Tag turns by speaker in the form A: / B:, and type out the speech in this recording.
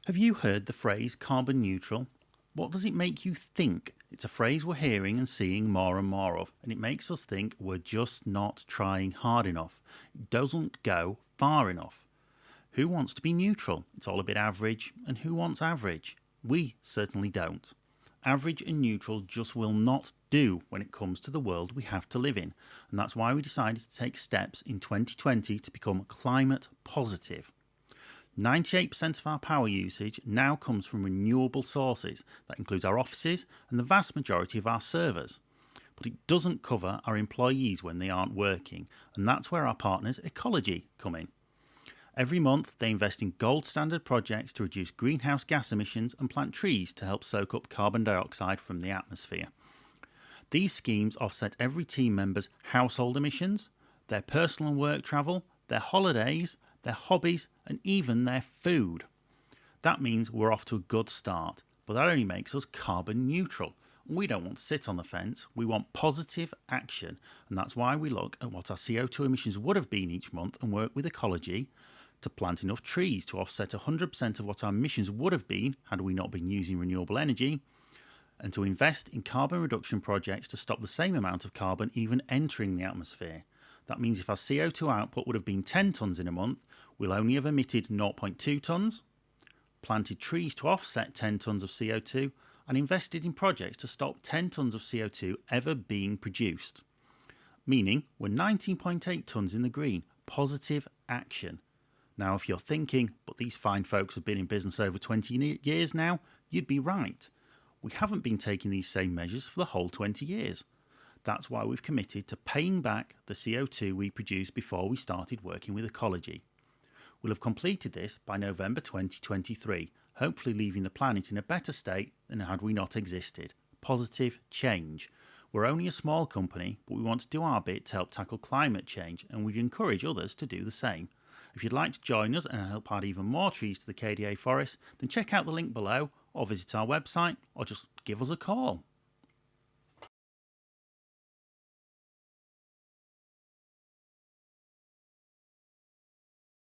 A: Have you heard the phrase carbon neutral? What does it make you think? It's a phrase we're hearing and seeing more and more of, and it makes us think we're just not trying hard enough. It doesn't go far enough. Who wants to be neutral? It's all a bit average, and who wants average? We certainly don't. Average and neutral just will not do when it comes to the world we have to live in, and that's why we decided to take steps in 2020 to become climate positive. 98% of our power usage now comes from renewable sources. That includes our offices and the vast majority of our servers. But it doesn't cover our employees when they aren't working, and that's where our partners Ecologi come in. Every month, they invest in gold standard projects to reduce greenhouse gas emissions and plant trees to help soak up carbon dioxide from the atmosphere. These schemes offset every team member's household emissions, their personal and work travel, their holidays, their hobbies, and even their food. That means we're off to a good start, but that only makes us carbon neutral. We don't want to sit on the fence, we want positive action, and that's why we look at what our CO2 emissions would have been each month and work with Ecologi to plant enough trees to offset 100% of what our emissions would have been had we not been using renewable energy, and to invest in carbon reduction projects to stop the same amount of carbon even entering the atmosphere. That means if our CO2 output would have been 10 tonnes in a month, we'll only have emitted 0.2 tonnes, planted trees to offset 10 tonnes of CO2, and invested in projects to stop 10 tonnes of CO2 ever being produced. Meaning we're 19.8 tonnes in the green. Positive action. Now, if you're thinking, but these fine folks have been in business over 20 years now, you'd be right. We haven't been taking these same measures for the whole 20 years. That's why we've committed to paying back the CO2 we produced before we started working with Ecologi. We'll have completed this by November 2023, hopefully leaving the planet in a better state than had we not existed. Positive change. We're only a small company, but we want to do our bit to help tackle climate change, and we'd encourage others to do the same. If you'd like to join us and help add even more trees to the KDA forest, then check out the link below, or visit our website, or just give us a call.